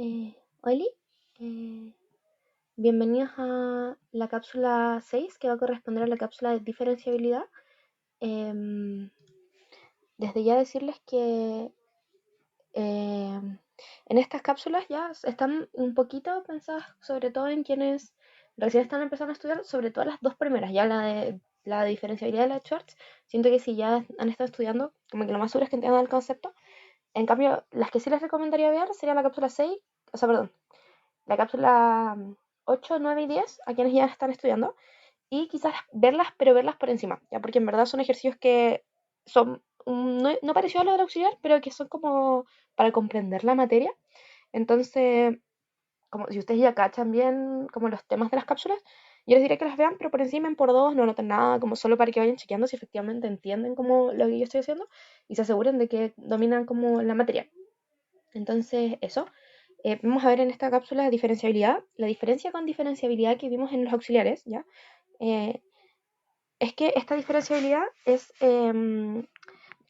Oli, eh, bienvenidos a la cápsula 6 que va a corresponder a la cápsula de diferenciabilidad. Em, Desde ya decirles que en estas cápsulas ya están un poquito pensadas sobre todo en quienes recién están empezando a estudiar, sobre todo las dos primeras, ya la de diferenciabilidad de la de Schwartz. Siento que si ya han estado estudiando, como que lo más seguro es que entiendan el concepto. En cambio, las que sí les recomendaría ver sería la cápsula 6, o sea, perdón, la cápsula 8, 9 y 10 a quienes ya están estudiando y quizás verlas, pero verlas por encima, ¿ya? Porque en verdad son ejercicios que son no parecidos a los del auxiliar, pero que son como para comprender la materia. Entonces, como si ustedes ya cachan bien como los temas de las cápsulas, yo les diría que las vean, pero por encima en por dos, no noten nada, como solo para que vayan chequeando si efectivamente entienden como lo que yo estoy haciendo y se aseguren de que dominan como la materia. Entonces, eso. Vamos a ver en esta cápsula diferenciabilidad. La diferencia con diferenciabilidad que vimos en los auxiliares, ¿ya? Eh, es que esta diferenciabilidad es...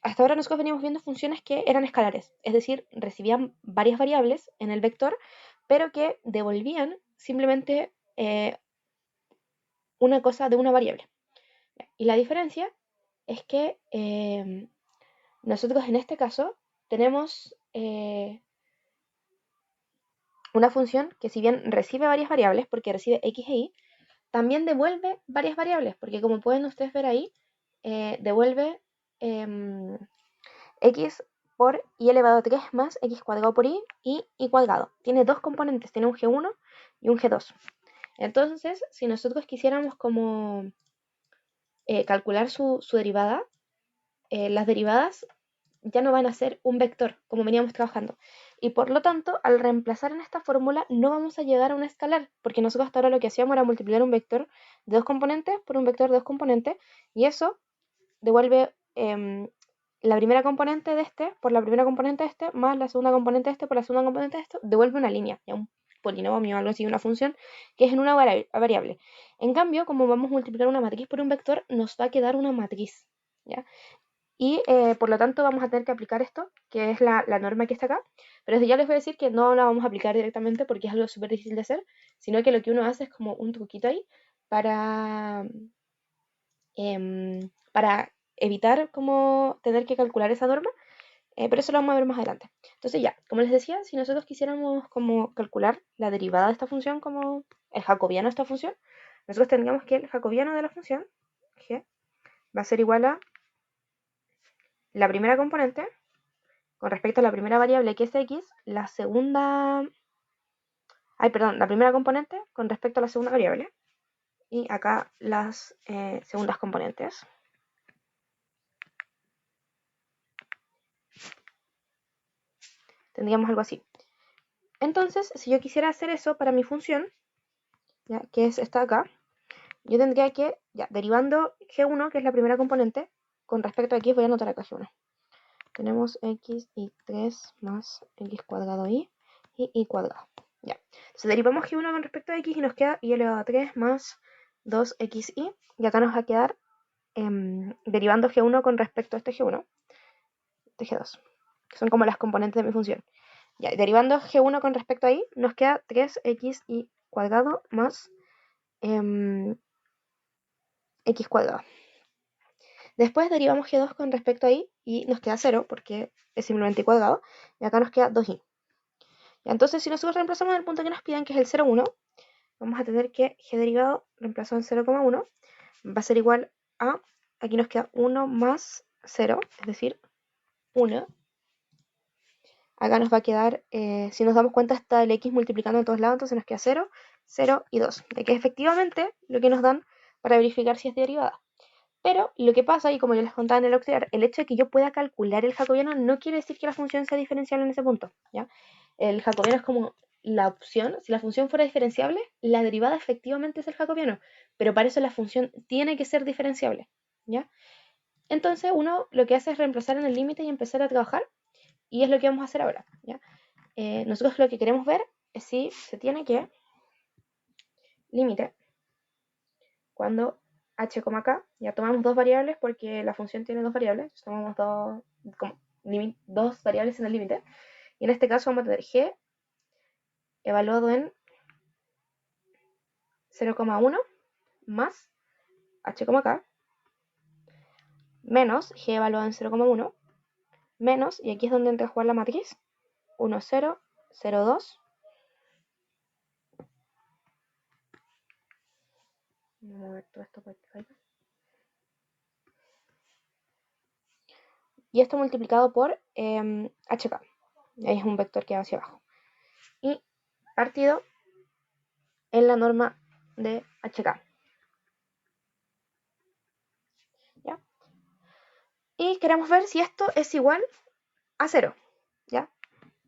hasta ahora nosotros veníamos viendo funciones que eran escalares, es decir, recibían varias variables en el vector, pero que devolvían simplemente una cosa de una variable. Y la diferencia es que nosotros en este caso tenemos una función que si bien recibe varias variables, porque recibe x e y, también devuelve varias variables, porque como pueden ustedes ver ahí, devuelve x por y elevado a 3 más x cuadrado por y cuadrado. Tiene dos componentes, tiene un g1 y un g2. Entonces, si nosotros quisiéramos como calcular su derivada, las derivadas ya no van a ser un vector, como veníamos trabajando. Y por lo tanto, al reemplazar en esta fórmula, no vamos a llegar a un escalar, porque nosotros hasta ahora lo que hacíamos era multiplicar un vector de dos componentes por un vector de dos componentes, y eso devuelve la primera componente de este por la primera componente de este, más la segunda componente de este por la segunda componente de esto, devuelve una línea, ya un polinomio, algo así, una función, que es en una variable. En cambio, como vamos a multiplicar una matriz por un vector, nos va a quedar una matriz, ¿ya? Y por lo tanto vamos a tener que aplicar esto, que es la norma que está acá. Pero desde ya les voy a decir que no la vamos a aplicar directamente porque es algo súper difícil de hacer, sino que lo que uno hace es como un truquito ahí para evitar como tener que calcular esa norma. Pero eso lo vamos a ver más adelante. Entonces ya, como les decía, si nosotros quisiéramos como calcular la derivada de esta función, como el jacobiano de esta función, nosotros tendríamos que el jacobiano de la función, g, va a ser igual a la primera componente con respecto a la primera variable que es x, la segunda, perdón, la primera componente con respecto a la segunda variable, y acá las segundas componentes. Tendríamos algo así. Entonces, si yo quisiera hacer eso para mi función, ¿ya? Que es esta acá, yo tendría que, ya, derivando g1, que es la primera componente, con respecto a x voy a anotar acá g1. Tenemos x y 3 más x cuadrado y cuadrado. Ya. Entonces derivamos g1 con respecto a x y nos queda y elevado a 3 más 2xy. Y acá nos va a quedar derivando g1 con respecto a este g1, este g2, que son como las componentes de mi función. Ya, derivando g1 con respecto a y, nos queda 3xy cuadrado más x cuadrado. Después derivamos g2 con respecto a y nos queda 0 porque es simplemente y cuadrado. Y acá nos queda 2y. Ya, entonces si nosotros reemplazamos el punto que nos piden, que es el 0, 1, vamos a tener que g derivado reemplazado en 0,1 va a ser igual a, aquí nos queda 1 más 0, es decir, 1. Acá nos va a quedar, si nos damos cuenta, está el x multiplicando en todos lados, entonces nos queda 0, 0 y 2, de que es efectivamente lo que nos dan para verificar si es derivada. Pero lo que pasa, y como yo les contaba en el auxiliar, el hecho de que yo pueda calcular el jacobiano no quiere decir que la función sea diferenciable en ese punto, ¿ya? El jacobiano es como la opción, si la función fuera diferenciable, la derivada efectivamente es el jacobiano, pero para eso la función tiene que ser diferenciable, ¿ya? Entonces uno lo que hace es reemplazar en el límite y empezar a trabajar, y es lo que vamos a hacer ahora, ¿ya? Nosotros lo que queremos ver es si se tiene que límite cuando h, k, ya tomamos dos variables porque la función tiene dos variables, tomamos dos variables en el límite, y en este caso vamos a tener g evaluado en 0,1 más h, k menos g evaluado en 0,1 menos, y aquí es donde entra a jugar la matriz, 1, 0, 0, 2. Vamos a mover todo esto para que caiga. Y esto multiplicado por hk. Ahí es un vector que va hacia abajo. Y partido en la norma de hk. ¿Ya? Y queremos ver si esto es igual a 0. ¿Ya?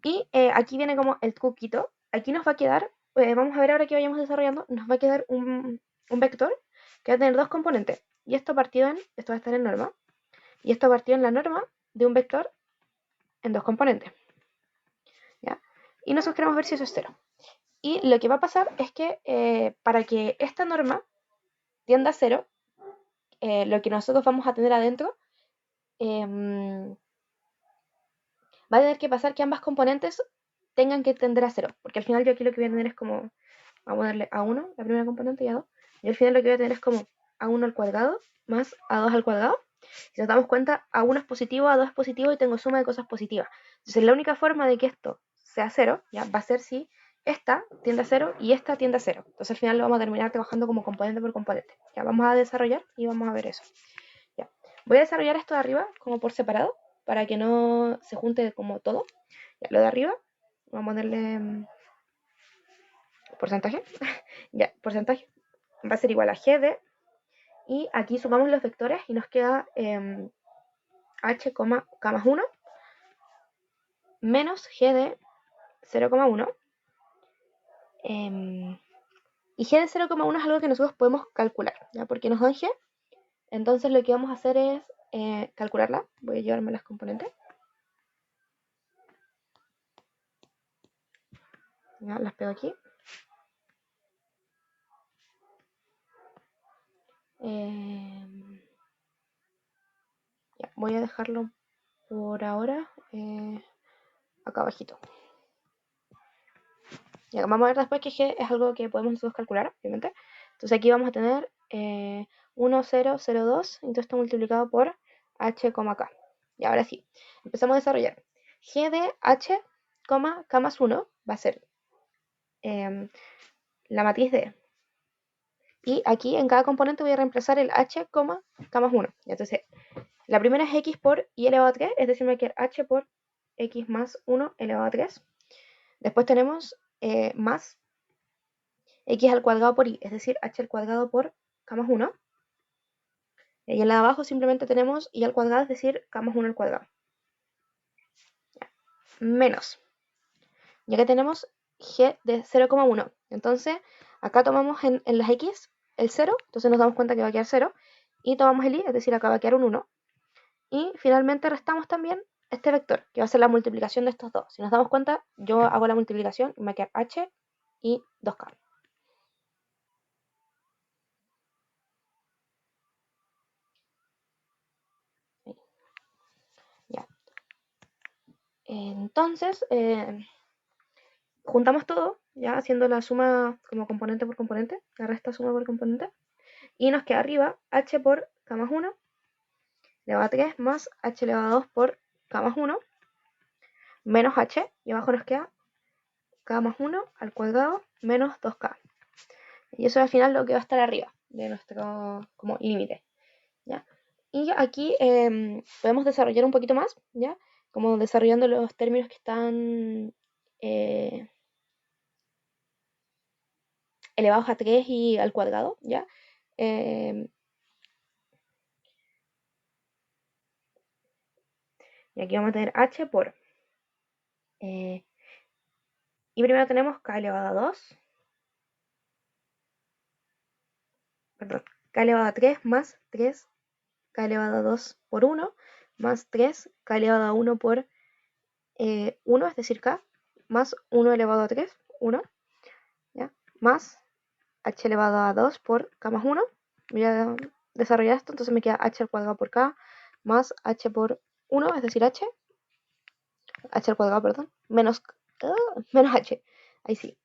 Y aquí viene como el truquito. Aquí nos va a quedar, vamos a ver ahora que vayamos desarrollando, nos va a quedar un vector que va a tener dos componentes. Y esto partido en, esto va a estar en norma. Y esto partido en la norma de un vector en dos componentes. ¿Ya? Y nosotros queremos ver si eso es 0. Y lo que va a pasar es que para que esta norma tienda a 0, lo que nosotros vamos a tener adentro va a tener que pasar que ambas componentes tengan que tender a 0. Porque al final yo aquí lo que voy a tener es como, vamos a darle a1, la primera componente, y a2. Y al final lo que voy a tener es como a1 al cuadrado más a2 al cuadrado. Si nos damos cuenta, a1 es positivo, a2 es positivo y tengo suma de cosas positivas. Entonces la única forma de que esto sea 0, ¿ya? Va a ser si esta tiende a 0 y esta tiende a 0. Entonces al final lo vamos a terminar trabajando como componente por componente. Ya vamos a desarrollar y vamos a ver eso. Ya. Voy a desarrollar esto de arriba como por separado para que no se junte como todo. Ya, lo de arriba, vamos a ponerle porcentaje. Ya, porcentaje va a ser igual a g de, y aquí sumamos los vectores y nos queda h, k más 1 menos g de 0,1. Y g de 0,1 es algo que nosotros podemos calcular, ¿ya? Porque nos dan g. Entonces lo que vamos a hacer es calcularla. Voy a llevarme las componentes. Ya, las pego aquí. Ya, voy a dejarlo por ahora acá abajito. Ya, vamos a ver después que g es algo que podemos nosotros calcular, obviamente. Entonces aquí vamos a tener 1, 0, 0, 2, entonces esto multiplicado por h, k. Y ahora sí, empezamos a desarrollar. G de h, k más 1 va a ser la matriz de. Y aquí en cada componente voy a reemplazar el h, k más 1. Entonces, la primera es x por y elevado a 3, es decir, me va a quedar h por x más 1 elevado a 3. Después tenemos más x al cuadrado por y, es decir, h al cuadrado por k más 1. Y en la de abajo simplemente tenemos y al cuadrado, es decir, k más 1 al cuadrado. Menos. Ya que tenemos g de 0,1. Entonces, acá tomamos en las x el 0, entonces nos damos cuenta que va a quedar 0. Y tomamos el y, es decir, acá va a quedar un 1. Y finalmente restamos también este vector, que va a ser la multiplicación de estos dos. Si nos damos cuenta, yo hago la multiplicación y me va a quedar h y 2k. Ya. Entonces, juntamos todo, ya haciendo la suma como componente por componente, la resta suma por componente, y nos queda arriba h por k más 1 elevado a 3 más h elevado a 2 por k más 1 menos h, y abajo nos queda k más 1 al cuadrado menos 2k. Y eso es al final lo que va a estar arriba de nuestro como límite, ¿ya? Y aquí podemos desarrollar un poquito más, ¿ya? Como desarrollando los términos que están elevados a 3 y al cuadrado, ¿ya? Y aquí vamos a tener h por... y primero tenemos k elevado a 2, perdón, k elevado a 3 más 3 k elevado a 2 por 1 más 3 k elevado a 1 por 1, es decir, k, más 1 elevado a 3, 1, ¿ya? Más h elevado a 2 por k más 1. Voy a desarrollar esto, entonces me queda h al cuadrado por k más h por 1, es decir, h al cuadrado, perdón, menos h, ahí sí,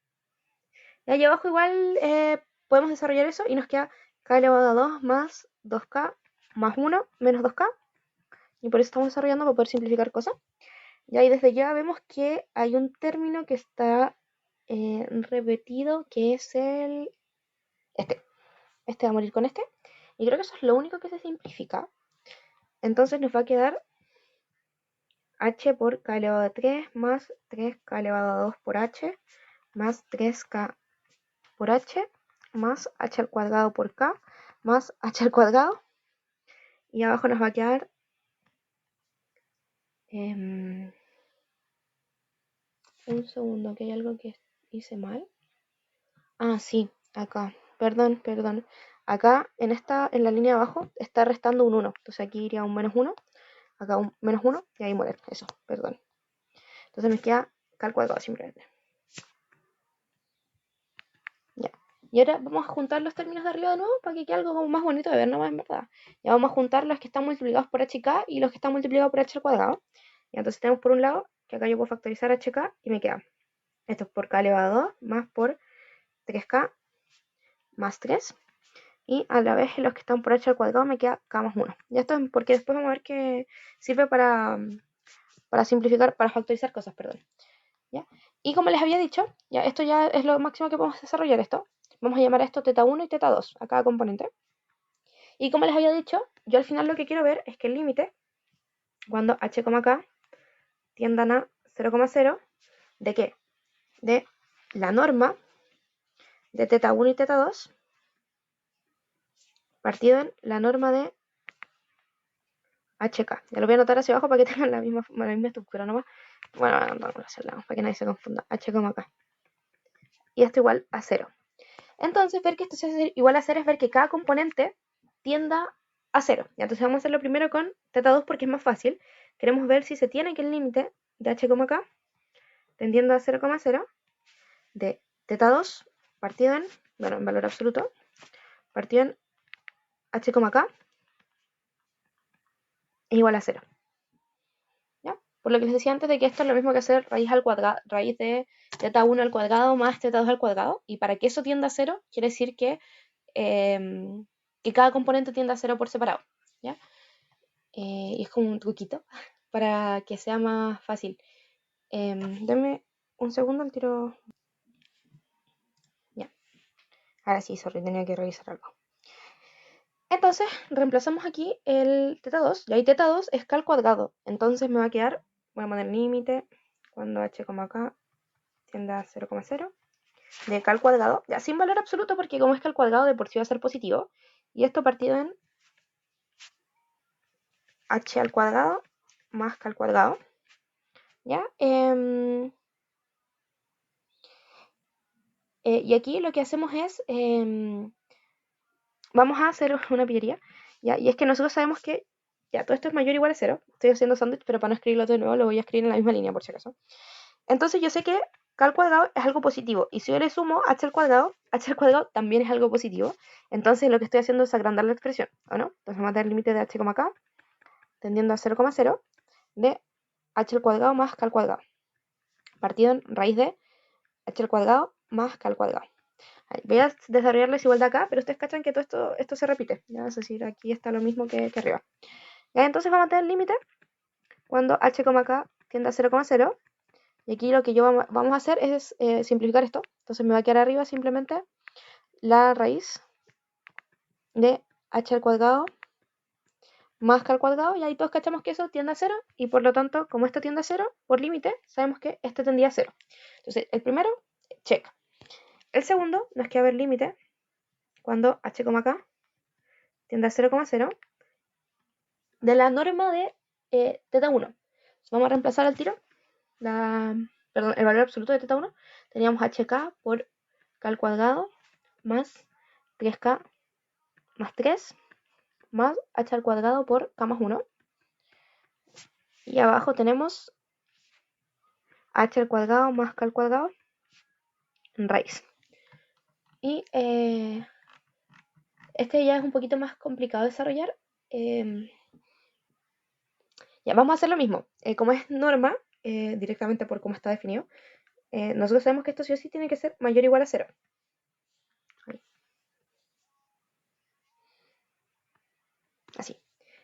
Y ahí abajo igual podemos desarrollar eso y nos queda k elevado a 2 más 2k más 1 menos 2k. Y por eso estamos desarrollando para poder simplificar cosas. Y ahí desde ya vemos que hay un término que está repetido, que es este. Este va a morir con este. Y creo que eso es lo único que se simplifica. Entonces nos va a quedar h por k elevado a 3 más 3k elevado a 2 por h más 3k por h más h al cuadrado por k más h al cuadrado. Y abajo nos va a quedar un segundo, que hay algo que hice mal. Ah, sí, acá. Perdón. Acá en la línea de abajo está restando un 1. Entonces aquí iría un menos 1. Acá un menos 1 y ahí muere. Eso, perdón. Entonces me queda k al cuadrado simplemente. Ya. Y ahora vamos a juntar los términos de arriba de nuevo para que quede algo como más bonito de ver nomás en verdad. Ya vamos a juntar los que están multiplicados por hk y los que están multiplicados por h al cuadrado. Y entonces tenemos por un lado que acá yo puedo factorizar hk y me queda esto es por k elevado a 2 más por 3k más 3. Y a la vez los que están por h al cuadrado me queda k más 1. Ya esto es porque después vamos a ver que sirve para simplificar, para factorizar cosas, perdón. ¿Ya? Y como les había dicho, ya esto ya es lo máximo que podemos desarrollar esto. Vamos a llamar a esto teta 1 y teta 2 a cada componente. Y como les había dicho, yo al final lo que quiero ver es que el límite, cuando h, k tiendan a 0,0, ¿de qué? De la norma de teta 1 y teta 2 partido en la norma de HK. Ya lo voy a anotar hacia abajo para que tengan la misma estructura nomás. Bueno, vamos a hacerla para que nadie se confunda. H, K. Y esto igual a 0. Entonces, ver que esto se hace igual a 0 es ver que cada componente tienda a 0. Y entonces vamos a hacerlo primero con teta 2 porque es más fácil. Queremos ver si se tiene que el límite de H, K tendiendo a 0,0 de teta 2 partido en, bueno, en valor absoluto, partido en H, K es igual a 0. ¿Ya? Por lo que les decía antes de que esto es lo mismo que hacer raíz al cuadrado, raíz de teta 1 al cuadrado más teta 2 al cuadrado. Y para que eso tienda a 0, quiere decir que cada componente tienda a 0 por separado. ¿Ya? Y es como un truquito para que sea más fácil. Denme un segundo al tiro. Ya. Ahora sí, sorry, tenía que revisar algo. Entonces, reemplazamos aquí el teta 2. Y ahí teta 2 es k al cuadrado. Entonces me va a quedar, voy a poner límite cuando h, k tiende a 0,0 de k al cuadrado, ya sin valor absoluto porque como es que al cuadrado de por sí va a ser positivo, y esto partido en h al cuadrado más k al cuadrado, ¿ya? Y aquí lo que hacemos es, vamos a hacer una pillería, ¿ya? Y es que nosotros sabemos que, ya, todo esto es mayor o igual a 0, estoy haciendo sándwich, pero para no escribirlo de nuevo lo voy a escribir en la misma línea por si acaso. Entonces yo sé que k al cuadrado es algo positivo. Y si yo le sumo h al cuadrado también es algo positivo. Entonces lo que estoy haciendo es agrandar la expresión, ¿o no? Entonces vamos a dar el límite de h, k tendiendo a 0,0 de h al cuadrado más k al cuadrado. Partido en raíz de h al cuadrado más k al cuadrado. Voy a desarrollar la desigualdad acá, pero ustedes cachan que todo esto se repite. ¿Ya? Es decir, aquí está lo mismo que arriba. ¿Ya? Entonces vamos a tener el límite cuando h, k tiende a 0,0. Y aquí lo que vamos a hacer es simplificar esto. Entonces me va a quedar arriba simplemente la raíz de h al cuadrado más k al cuadrado. Y ahí todos cachamos que eso tiende a 0. Y por lo tanto, como esto tiende a 0, por límite, sabemos que este tendría a 0. Entonces, el primero, check. El segundo, nos queda ver límite cuando h, k tiende a 0,0 de la norma de teta 1. Vamos a reemplazar al tiro el valor absoluto de teta 1. Teníamos hk por k al cuadrado más 3k más 3 más h al cuadrado por k más 1. Y abajo tenemos h al cuadrado más k al cuadrado en raíz. Y este ya es un poquito más complicado de desarrollar. Ya vamos a hacer lo mismo. Como es norma, directamente por cómo está definido, nosotros sabemos que esto sí o sí tiene que ser mayor o igual a 0.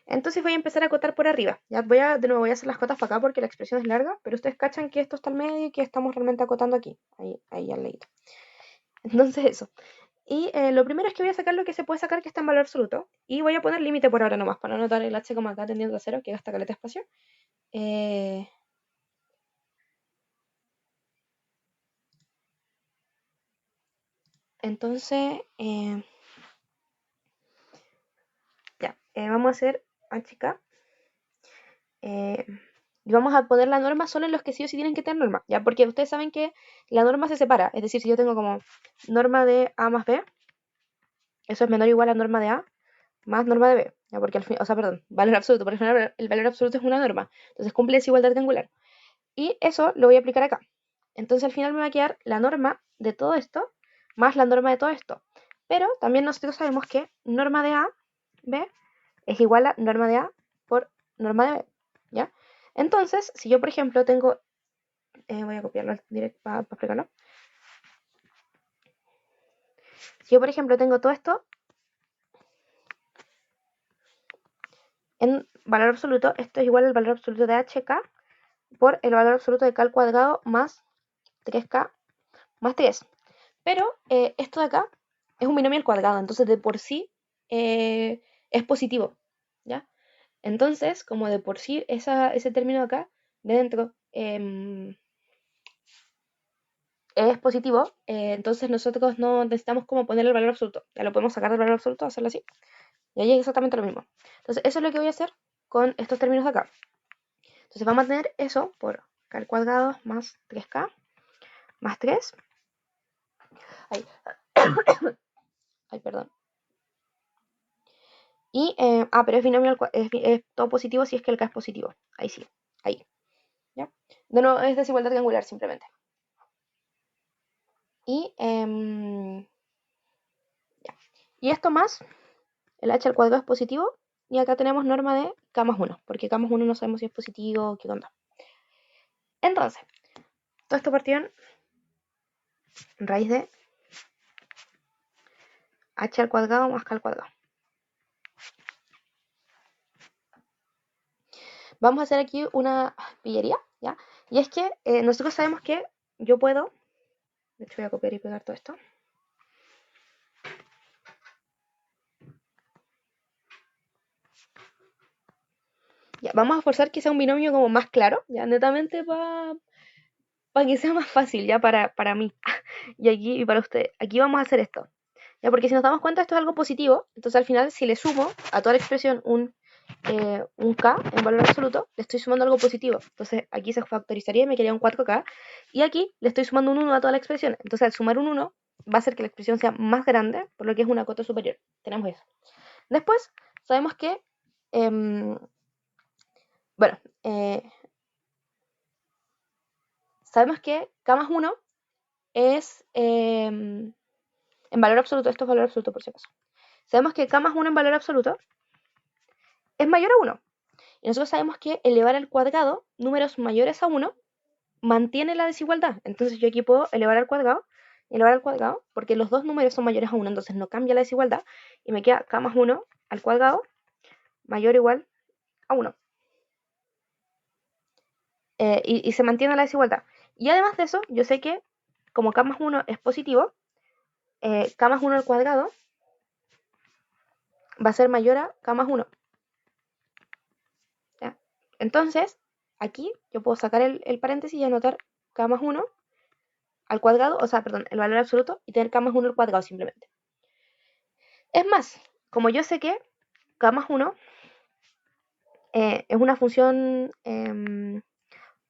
Entonces voy a empezar a acotar por arriba. Ya de nuevo voy a hacer las cotas para acá porque la expresión es larga, pero ustedes cachan que esto está al medio y que estamos realmente acotando aquí, ahí al ladito. Entonces eso. Y lo primero es que voy a sacar lo que se puede sacar que está en valor absoluto. Y voy a poner límite por ahora nomás, para no anotar el h como acá tendiendo a 0, que gasta caleta de espacio. Eh, entonces, ya, vamos a hacer HK. Y vamos a poner la norma solo en los que sí o sí tienen que tener norma, ¿ya? Porque ustedes saben que la norma se separa. Es decir, si yo tengo como norma de A más B, eso es menor o igual a norma de A más norma de B, ¿ya? Porque al fin, o sea, perdón, valor absoluto. Por ejemplo, el valor absoluto es una norma. Entonces cumple desigualdad rectangular. Y eso lo voy a aplicar acá. Entonces al final me va a quedar la norma de todo esto más la norma de todo esto. Pero también nosotros sabemos que norma de A, B, es igual a norma de A por norma de B, ¿ya? Entonces, si yo, por ejemplo, tengo... voy a copiarlo directo para explicarlo. Si yo, por ejemplo, tengo todo esto en valor absoluto, esto es igual al valor absoluto de HK por el valor absoluto de K al cuadrado más 3K más 3. Pero esto de acá es un binomio al cuadrado, entonces de por sí es positivo, ¿ya? Entonces, como de por sí ese término de acá, de dentro, es positivo, entonces nosotros no necesitamos como poner el valor absoluto. Ya lo podemos sacar del valor absoluto, hacerlo así. Y ahí es exactamente lo mismo. Entonces, eso es lo que voy a hacer con estos términos de acá. Entonces, vamos a tener eso por k al cuadrado más 3k más 3. Ay, ay, perdón. Y, pero es binomio, es todo positivo si es que el k es positivo. Ahí sí, ahí. ¿Ya? De nuevo, es desigualdad triangular simplemente. Y, ya. Y esto más, el h al cuadrado es positivo. Y acá tenemos norma de k más 1, porque k más 1 no sabemos si es positivo o qué onda. Entonces, todo esto partió en raíz de h al cuadrado más k al cuadrado. Vamos a hacer aquí una pillería, ¿ya? Y es que nosotros sabemos que yo puedo... De hecho, voy a copiar y pegar todo esto. Ya, vamos a forzar que sea un binomio como más claro, ya netamente para que sea más fácil, ya para mí y aquí y para usted. Aquí vamos a hacer esto, ya, porque si nos damos cuenta esto es algo positivo, entonces al final si le sumo a toda la expresión un k en valor absoluto, le estoy sumando algo positivo. Entonces aquí se factorizaría y me quedaría un 4k. Y aquí le estoy sumando un 1 a toda la expresión. Entonces al sumar un 1 va a hacer que la expresión sea más grande, por lo que es una cota superior. Tenemos eso. Después sabemos que... bueno, sabemos que k más 1 es en valor absoluto. Esto es valor absoluto por si acaso. Sabemos que k más 1 en valor absoluto es mayor a 1. Y nosotros sabemos que elevar al cuadrado números mayores a 1 mantiene la desigualdad. Entonces yo aquí puedo elevar al cuadrado, porque los dos números son mayores a 1, entonces no cambia la desigualdad. Y me queda k más 1 al cuadrado mayor o igual a 1. Y se mantiene la desigualdad. Y además de eso, yo sé que como k más 1 es positivo, k más 1 al cuadrado va a ser mayor a k más 1. ¿Ya? Entonces, aquí yo puedo sacar el paréntesis y anotar k más 1 al cuadrado, o sea, perdón, el valor absoluto, y tener k más 1 al cuadrado simplemente. Es más, como yo sé que k más 1 es una función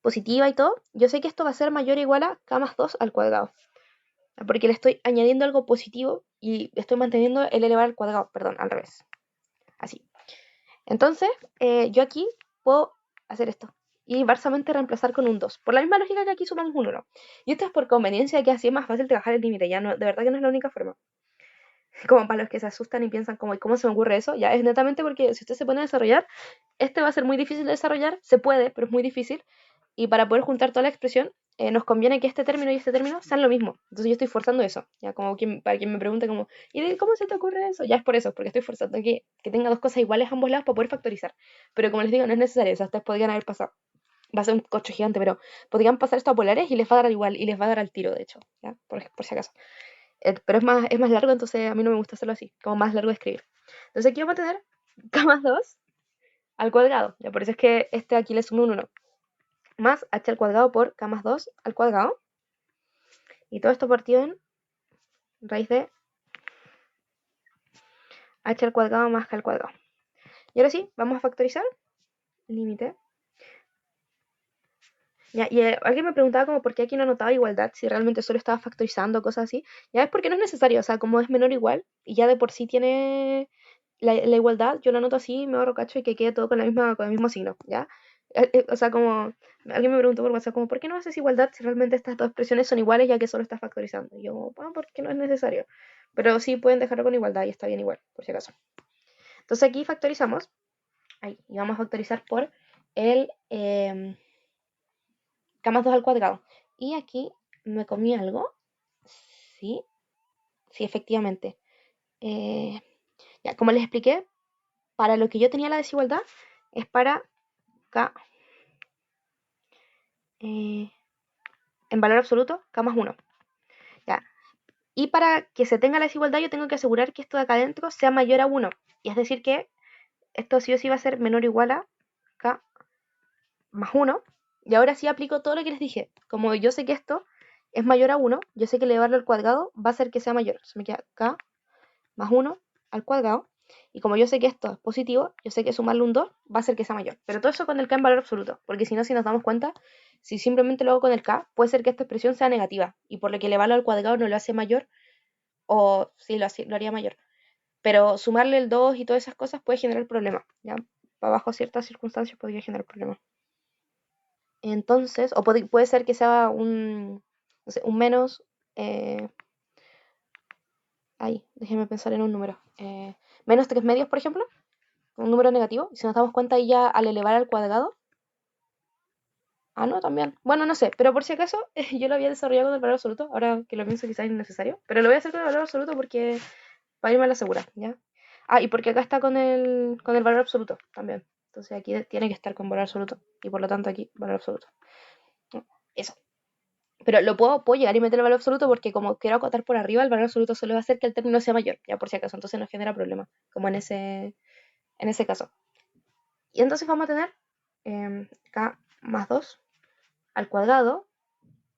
positiva y todo, yo sé que esto va a ser mayor o igual a k más 2 al cuadrado. Porque le estoy añadiendo algo positivo y estoy manteniendo el elevado al cuadrado, perdón, al revés. Así. Entonces, yo aquí puedo hacer esto. Y básicamente reemplazar con un 2. Por la misma lógica que aquí sumamos un 1. Y esto es por conveniencia, que así es más fácil trabajar el límite. Ya no, de verdad que no es la única forma. Como para los que se asustan y piensan como, ¿cómo se me ocurre eso? Ya es netamente porque si usted se pone a desarrollar, este va a ser muy difícil de desarrollar. Se puede, pero es muy difícil. y para poder juntar toda la expresión, nos conviene que este término y este término sean lo mismo. Entonces yo estoy forzando eso, ya como para quien me pregunte como, ¿y cómo se te ocurre eso? Ya es por eso, porque estoy forzando que tenga dos cosas iguales a ambos lados para poder factorizar. Pero como les digo, no es necesario, o sea, ustedes podrían haber pasado. Va a ser un coche gigante, pero podrían pasar esto a polares y les va a dar igual, y les va a dar al tiro, de hecho, ¿ya? Por si acaso. Pero es más largo, entonces a mí no me gusta hacerlo así, como más largo de escribir. Entonces aquí vamos a tener k más 2 al cuadrado, ya por eso es que este aquí le sumo un 1, más h al cuadrado por k más 2 al cuadrado, y todo esto partido en raíz de h al cuadrado más k al cuadrado. Y ahora sí, vamos a factorizar, límite. Ya, y alguien me preguntaba como por qué aquí no anotaba igualdad, si realmente solo estaba factorizando, cosas así. Ya es porque no es necesario, o sea, como es menor o igual, y ya de por sí tiene la igualdad, yo lo anoto así, me ahorro cacho y que quede todo con el mismo signo, ¿ya? O sea, como alguien me preguntó por WhatsApp, como, ¿por qué no haces igualdad si realmente estas dos expresiones son iguales ya que solo estás factorizando? Y yo, porque no es necesario. Pero sí pueden dejarlo con igualdad y está bien igual, por si acaso. Entonces aquí factorizamos, ahí, y vamos a factorizar por el k más 2 al cuadrado. Y aquí me comí algo. Sí, sí, efectivamente. Eh, ya, como les expliqué, para lo que yo tenía la desigualdad es para k eh, en valor absoluto, k más 1. Ya. Y para que se tenga la desigualdad yo tengo que asegurar que esto de acá adentro sea mayor a 1. Y es decir que esto sí o sí va a ser menor o igual a k más 1. Y ahora sí aplico todo lo que les dije. Como yo sé que esto es mayor a 1, yo sé que elevarlo al cuadrado va a hacer que sea mayor. Se me queda k más 1 al cuadrado. Y como yo sé que esto es positivo, yo sé que sumarle un 2 va a hacer que sea mayor. Pero todo eso con el k en valor absoluto. Porque si no, si nos damos cuenta, si simplemente lo hago con el k, puede ser que esta expresión sea negativa. Y por lo que elevarlo al cuadrado no lo hace mayor. O sí, lo haría mayor. Pero sumarle el 2 y todas esas cosas puede generar problemas. ¿Ya? Bajo ciertas circunstancias podría generar problemas. Entonces, o puede ser que sea no sé, un menos. Eh, déjeme pensar en un número. Menos 3 medios, por ejemplo. Un número negativo. Y si nos damos cuenta ahí ya al elevar al cuadrado. Ah, no, también. Bueno, no sé, pero por si acaso yo lo había desarrollado con el valor absoluto. Ahora que lo pienso quizás es innecesario. Pero lo voy a hacer con el valor absoluto porque para irme a la segura, ¿ya? Ah, y porque acá está con el valor absoluto también. Entonces aquí tiene que estar con valor absoluto. Y por lo tanto aquí valor absoluto. Eso. Pero puedo llegar y meter el valor absoluto porque como quiero acotar por arriba, el valor absoluto solo va a hacer que el término sea mayor, ya por si acaso. Entonces no genera problema, como en ese caso. Y entonces vamos a tener k más 2 al cuadrado,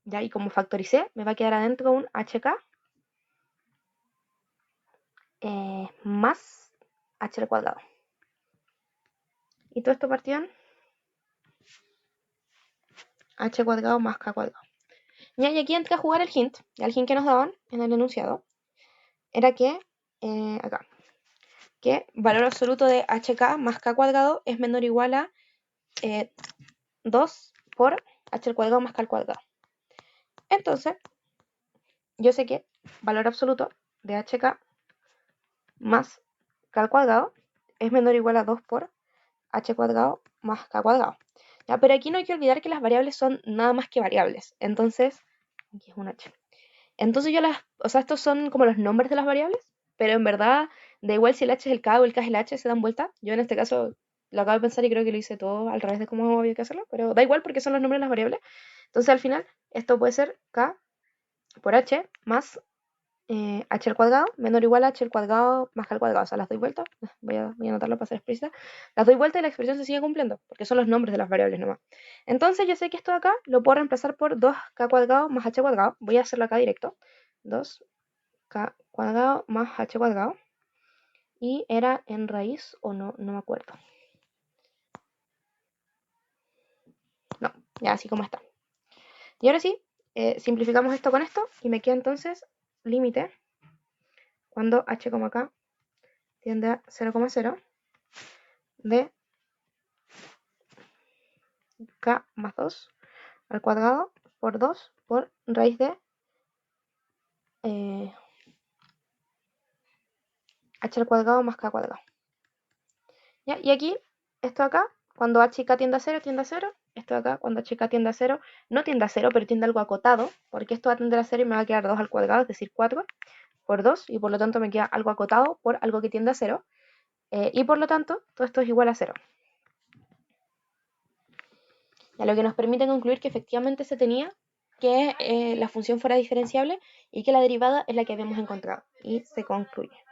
ya, y como factoricé, me va a quedar adentro un hk más h al cuadrado. Y todo esto partido en h cuadrado más k cuadrado. Ya, y aquí entra a jugar el hint, ya el hint que nos daban en el enunciado, era que, acá, que valor absoluto de hk más k cuadrado es menor o igual a 2 por h al cuadrado más k al cuadrado. Entonces, yo sé que valor absoluto de hk más k al cuadrado es menor o igual a 2 por h cuadrado más k cuadrado. ¿Ya? Pero aquí no hay que olvidar que las variables son nada más que variables. Entonces, aquí es un h. Entonces o sea, estos son como los nombres de las variables, pero en verdad da igual si el h es el k o el k es el h, se dan vuelta. Yo en este caso lo acabo de pensar y creo que lo hice todo al revés de cómo había que hacerlo, pero da igual porque son los nombres de las variables. Entonces al final esto puede ser k por h más h al cuadrado menor o igual a h al cuadrado más k al cuadrado. O sea, las doy vueltas. Voy a anotarlo para ser explícita. Las doy vueltas y la expresión se sigue cumpliendo, porque son los nombres de las variables nomás. Entonces yo sé que esto de acá lo puedo reemplazar por 2k cuadrado más h cuadrado. Voy a hacerlo acá directo. 2k cuadrado más h cuadrado. Y era en raíz o no, no me acuerdo. No, ya así como está. Y ahora sí, simplificamos esto con esto y me queda entonces límite cuando h, k tiende a 0,0 de k más 2 al cuadrado por 2 por raíz de h al cuadrado más k cuadrado. ¿Ya? Y aquí, esto acá, cuando h y k tiende a 0, esto de acá, cuando h y k tiende a 0, no tiende a 0, pero tiende a algo acotado, porque esto va a tender a 0 y me va a quedar 2 al cuadrado, es decir, 4 por 2, y por lo tanto me queda algo acotado por algo que tiende a 0, y por lo tanto, todo esto es igual a 0. A lo que nos permite concluir que efectivamente se tenía que la función fuera diferenciable y que la derivada es la que habíamos encontrado. Y se concluye.